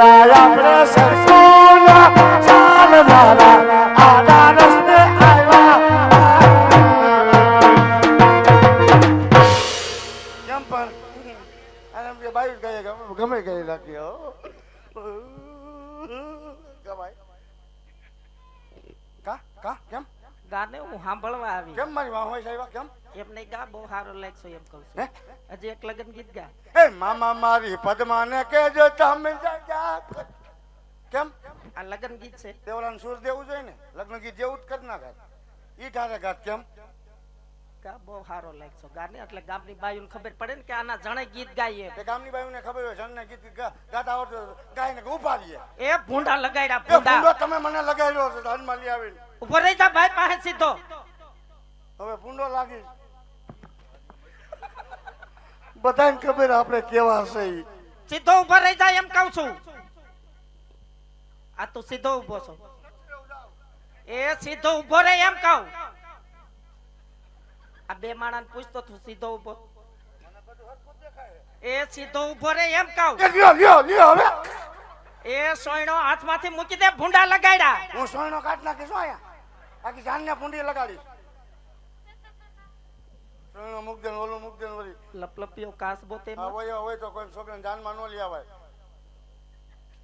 આપણે સરસોના ચાલનારા આડા રસ્તે આવ્યા. કેમ પણ આને બે બાયું ગયે ગમે કરી નાખી હો ગવાય કા કા કેમ ગાને હું સાંભળવા આવી. કેમ મારી વાહ હોય સાહેબ કેમ એમ નહીં ગા બહુ સારો લાગશો એમ કહું છું. હજી એક લગન ગીત ગા. એ મામા મારી પદ્માને કેજો તમે કેમ આ લગન ગીત છે. દેવરાન સુર દેવું જોઈએ ને લગ્ન ગીત જેવું જ કરી નાખાય ઈ ઠારે ગાત કેમ ગા બહુ સારો લાગશો ગાને એટલે ગામની બાયુને ખબર પડે ને કે આના જણે ગીત ગાય એમ. તે ગામની બાયુને ખબર હોય જણને ગીત ગાતા આવડે ગાયને ઉભા રહીએ. એ ભૂંડા લગાડ્યા એ ભૂંડો ભૂંડા. તમે મને લગાડ્યો છે ધનમાં લઈ આવીને. ઉભો રહી જા ભાઈ પાસે સીધો. હવે ભૂંડો લાગી બધાને ખબર આપણે કેવા છે ઈ. સીધો ઉભો રહી જા એમ કહું છું. આ તું સીધો ઉભો છો. એ સીધો ઉભો રહે એમ કહું. આ બે માણસ પૂછતો તું સીધો ઉભો. એ સીધો ઉભો રહે એમ કહું. લ્યો લ્યો લ્યો હવે એ સોયણો હાથમાંથી મૂકી દે ભૂંડા લગાડ્યા. હું સોયનો કાઢ નાખીશ અહીંયા આખી જાનને ભૂંડી લગાડીશ. સોયનો મૂક દે ઓલું મૂક દે વળી લપલપિયો કાસબો તે હા હોય તો કોઈ છોકરાને જાનમાં ન લઈ આવાય.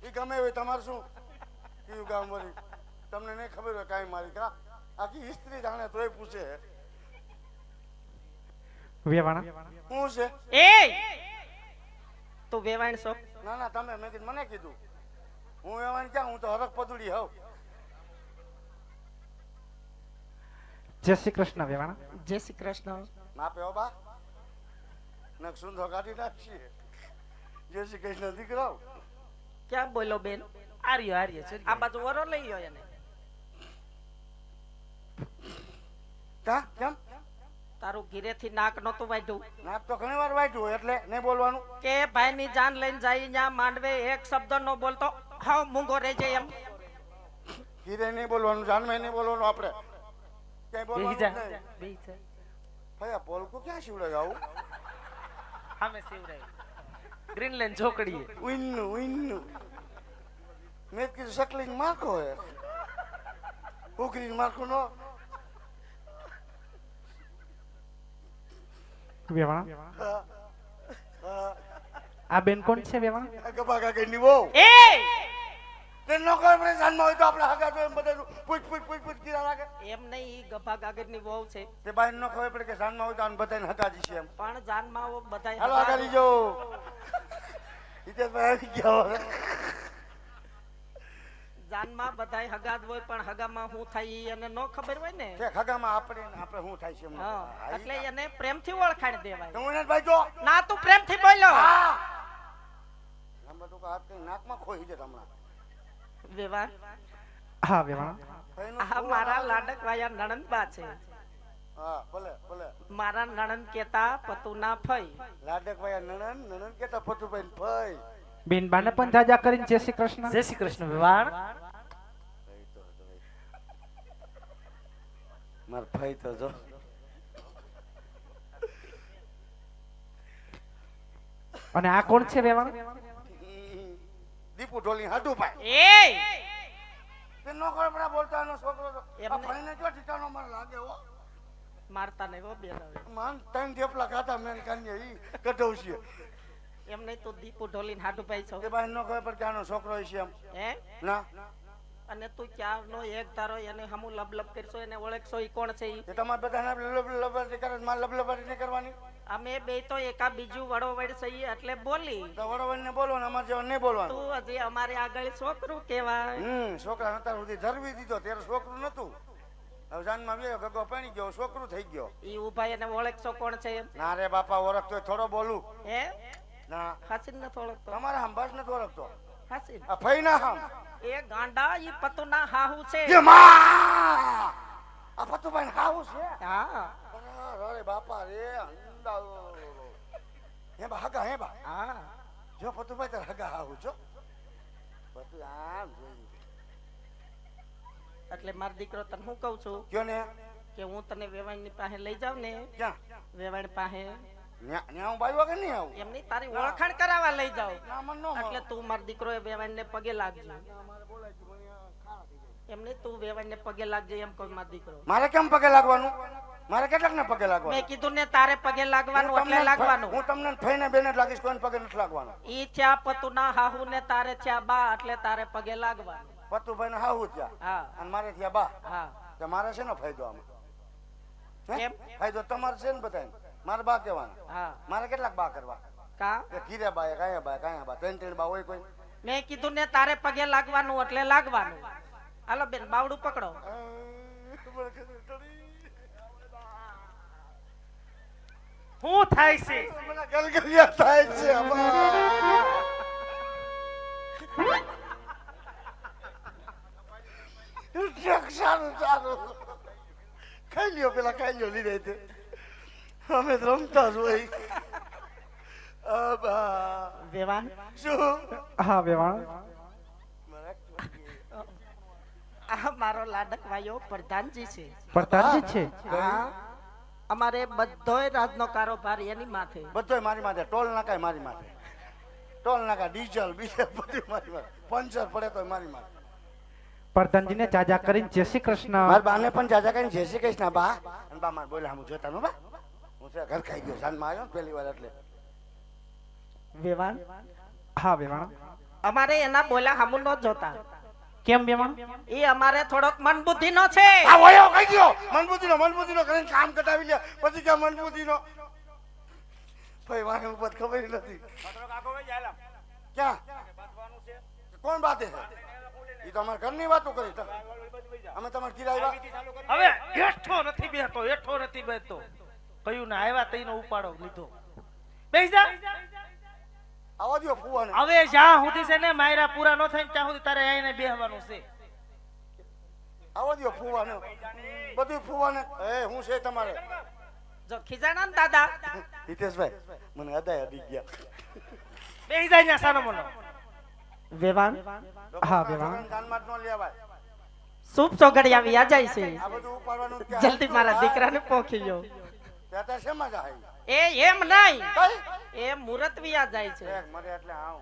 ઈ ગમે હોય તમારે શું કયું ગામ વળી તમને નહીં ખબર હોય કાંઈ મારી કા આખી હિસ્ટ્રી જાણે તોય પૂછે વેવાણા શું છે. એ તું વેવાણ છો. ના ના તમે મેં કીધું મને કીધું હું એવાને ક્યાં હું તો હરખ પદુડી હોઉં. જય શ્રી કૃષ્ણ વેવાણા. જય શ્રી કૃષ્ણ. માપે હો બા નક સુંધો કાઢી નાખીએ. જય શ્રી કૃષ્ણ દીકરાઓ. ક્યાં બોલો બેન. આર્યો આર્યો છે. આ બાજુ વરો લઈ લ્યો એને. કા કેમ તારું ઘીરેથી નાક નતું વાઢ્યું. નાક તો ઘણી વાર વાંચ્યું હોય એટલે નહીં બોલવાનું. કે ભાઈની જાન લઈને જાય ત્યાં માંડવે એક શબ્દ નો બોલતો હાવ મૂંગો રહેજે એમ. ધીરે નહીં બોલવાનું જાનમાં નહીં બોલવાનું આપણે ક્યાંય બોલવાનું જ નહીં. ભયા પોલકું ક્યાં શિવડે આવું સામે શિવરાય ગ્રીનલેન્ડ ઝોકડીએ. ઉઈન્નું ઉઈન્નું મેં કીધું સકલિંગ માખો હે ઉકરી માખું નો વેવાણા આ બેન કોણ છે વેવાણા? ગભા કાકીની વહુ. એ તે નો ખબર પડે જાનમાં હોય તો આપણે હગા તો એમ બધા પૂછ પૂછ પૂછ પૂછ કીધા લાગે. એમ નહીં ઈ ગભા ગાગરની વહુ છે. તે બાઈ નો ખબર પડે કે જાનમાં હોય તો આને બધાને હગાજી છે એમ. પણ જાનમાં બધાય હાલો આગળ લીજો હિતેશભાઈ આવી ગયા હવે. જાનમાં બધાય હગાદ હોય પણ હગામાં શું થાય ઈ એને નો ખબર હોય ને. કે હગામાં આપણે શું થાય છે એમ. હા એટલે એને પ્રેમથી ઓળખાણ દેવાય. હું એને ભાઈ જો ના તું પ્રેમથી બોલ્યો. નંબર તો હાથ કઈ નાકમાં ખોઈ જત હમણાં. વેવાણ હા વેવાણા. આ મારા લાડક વાયા નણંદબા છે. હા ભલે ભલે. મારા નણંદ કેતા પતુના ફઈ. લાડક ભાઈ નણંદ નણંદ કેતા પતુભાઈ ફઈ. બેન બાને પણ જાજા કરીને જય શ્રી કૃષ્ણ. જય શ્રી કૃષ્ણ વેવાણ. માર ભાઈ તો જો અને આ કોણ છે વેવાણા? દીપુ ઢોલી હાડુ ભાઈ. એ તે નો ખબર પડે બોલતા નો છોકરો તો એમ આ ભાઈને જો ઠીકાનો માર લાગે હો. મારતા નહીં હો બેન હવે. માન ત્રણ થેપલા ખાતા મેન કાન્ય ઈ કઢવશે. એમ નહીં તું દીપુ ઢોલીને હાડુભાઈ છો. તે ભાઈ નો ખબર પડે કે આનો છોકરો છે એમ. હે ના અને તું ક્યારનો એક ધારો એને હમુ લબલબ કરશો એને ઓળખશો ઈ કોણ છે ઈ? તે તમાર બધાને લબલબાટી કરે માર લબલબાટી નહીં કરવાની. અમે બે તો એકા બીજું વડોવડ સહી એટલે બોલી. તો વડોવડને બોલવાનું અમાર જેવા નહીં બોલવાનું. તું હજી અમારે આગળ છોકરું કહેવાય. છોકરા અત્યાર સુધી ધરવી દીધો ત્યારે છોકરું નતું. હવે જાનમાં વ્યો ગગો પાણી ગયો છોકરું થઈ ગયો. ઈ ઉભા એને ઓળખશો કોણ છે એમ? ના રે બાપા ઓળખતો થોડો બોલું. હે ના હાસીન નથી ઓળખતો. તમારા હમ બસ નથી ઓળખતો. હાસીન આ ફઈ ના હમ એ ગાંડા ઈ પતુના હાહુ છે. એ માં આ પતુભાઈ હાઉ છે. હા અરે બાપા રે હે બા હગા હે બા. હા જો પતુભાઈ તાર હગા હાઉ છો. પતુ આમ જોઈ એટલે મારો દીકરો તને હું કહું છું કયો ને કે હું તને વેવાણની પાસે લઈ જાઉં ને ક્યાં વેવાણ પાસે ન્યા હું બાઈ વગર નહીં આવું. એમની તારી ઓળખાણ કરાવવા લઈ જાવ ના મન નો એટલે તું મારો દીકરો એ વેવાઈને પગે લાગજો એમને તું વેવાઈને પગે લાગજે એમ કહું મારો દીકરો. મારે કેમ પગે લાગવાનું? મારે કેટલાક ને પગે લાગવાનું? મેં કીધું ને તારે પગે લાગવાનું એટલે લાગવાનું. હું તમને થઈને બેને જ લાગીશ, કોઈને પગે નથી લાગવાનું. ઈ થયા પતુના હાહુ ને તારે થયા બા એટલે તારે પગે લાગવાનું. પતુભાઈ ને હાહુ થયા હા અને મારે થયા બા. હા તો મારે છે ને ફાયદો આમાં? હે? કેમ? ફાયદો તમારે છે ને બધાને. મારે બા કહેવાના. હા મારે કેટલાક બા કરવા? કા કે કીરે બા, કાયા બા, કાયા બા, ત્રણ બા હોય કોઈ? મેં કીધું ને તારે પગે લાગવાનું એટલે લાગવાનું. હાલો બેન બાવડું પકડો. શું થાય છે? મને ગલગલિયા થાય છે આમાં. સારું સારું ખાઈ લ્યો, પેલા ખાઈ લ્યો લીધે તે અમે તો રમતા જ હોય. વેવાણ શું? હા વેવાણ. આ મારો લાડક વાયો પ્રધાનજી છે. પ્રધાનજી છે. હા અમારે બધોય રાજનો કારોબાર એની માથે. બધોય મારી માથે. ટોલ નાકાય મારી માથે. ટોલ નાકા, ડીઝલ, બીજે બધું મારી માથે. પંચર પડે તો મારી માથે. પ્રધાનજીને ચાજા કરીને જય શ્રી કૃષ્ણ. મારા બાને પણ ચાચા કહીને જય શ્રી કૃષ્ણ બા. અને બા મારે બોલે હું જોતા નો બા. હું છે ઘર ખાઈ ગયો, સાંજમાં આવ્યો ને પહેલી વાર એટલે. વેવાણ હા વેવાણ. અમારે એના બોલા હામુ નો જોતા. કેમ વેવાણ? એ અમારે થોડોક મન બુદ્ધિ નો છે. આ વયો કહી ગયો મનબુદ્ધિનો કરીને કામ કટાવી લે પછી કે મનબુદ્ધિનો. ભાઈ મારે ઉપર ખબર નથી ક્યાં કોણ બાતે છે. એ તો અમારા ઘરની વાતો કરી. અમે તમારે કિરાય હવે હેઠો નથી બેસતો કયું ને આવ્યા તઈનો ઉપાડો લીધો. બેસી જા. આવા દો ફુવાને. હવે જ્યાં સુધી છે ને માયરા પૂરા ન થાય ત્યાં સુધી તારે આઈને બેહવાનું છે. આવા દો ફુવાને. બધું ફુવાને. એ હું છે તમારે જો ખીજાણા ને દાદા હિતેશભાઈ મને અદાય અડી ગયા. બેસી જાય ત્યાં સાનો મનો. વેવાણ હા વેવાણ. જાનમાં જ ન લેવાય. સૂપ ચોગડિયા વ્યા જાય છે. આ બધું ઉપાડવાનું ક્યાં? જલ્દી મારા દીકરાને પોખી ગયો. ત્યાં શેમાં જાય? એ એમ નહીં, કઈ એ મુરત વ્યા જાય છે. મરે એટલે આવ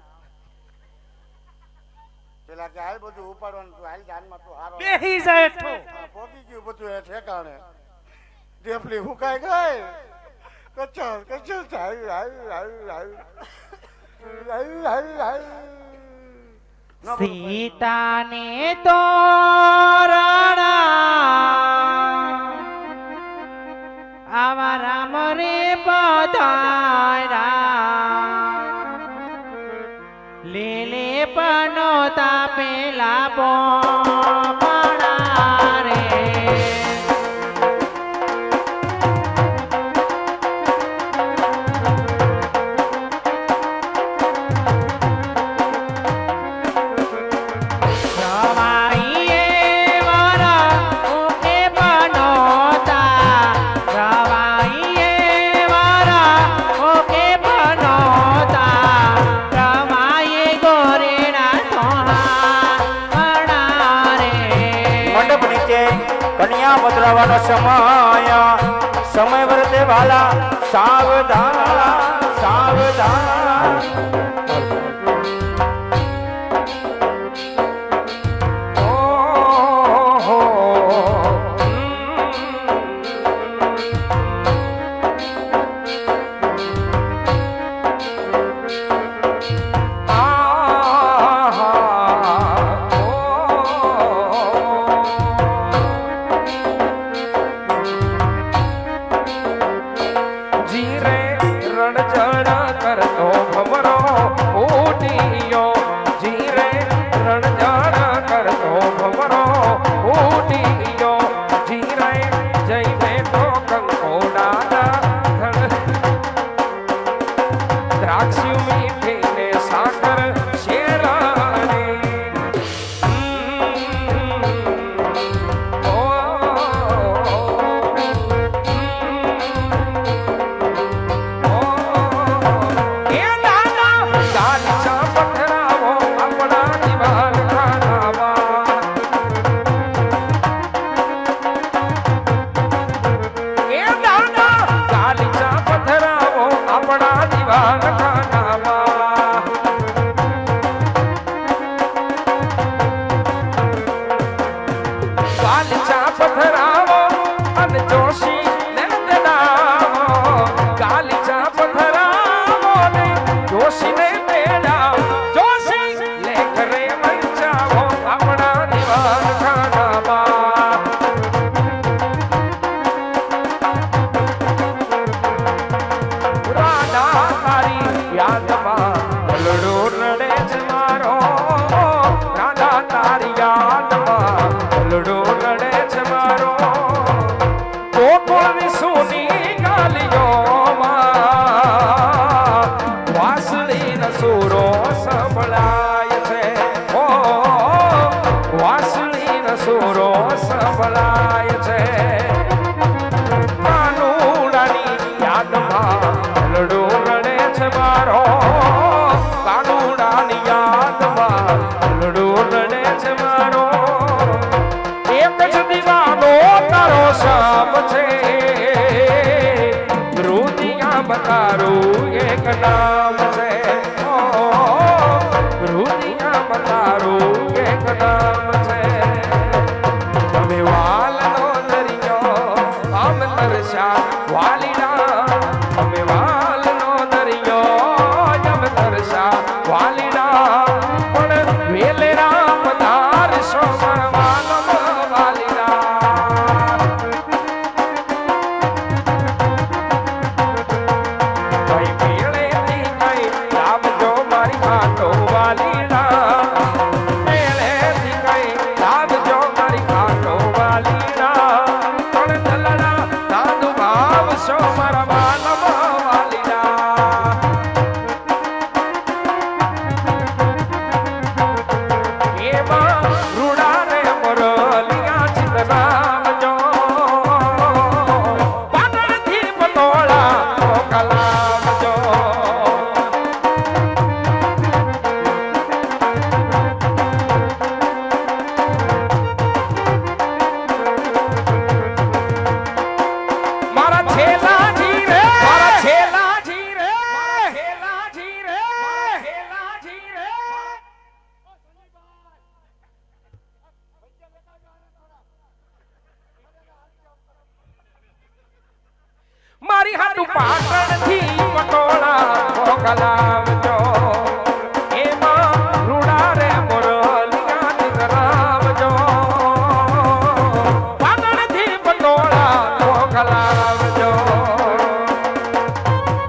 પેલા કે હાલ બધું ઉપાડવાનું તું હાલ જાનમાં તું હારો. બેસી જાય હેઠો. પોકી ગયું બધું એ ઠેકાણે. ડેફલી હુકાઈ ગઈ. કચર થાય. સીતાને તોરણા આવા રામ રે પધાર્યા લેલે પનોતા પેલા પોપડા રે. મધરાવાનો સમય વર્તે વાલા સાવધાન રણ જળ કરતો ભમરો રૂડા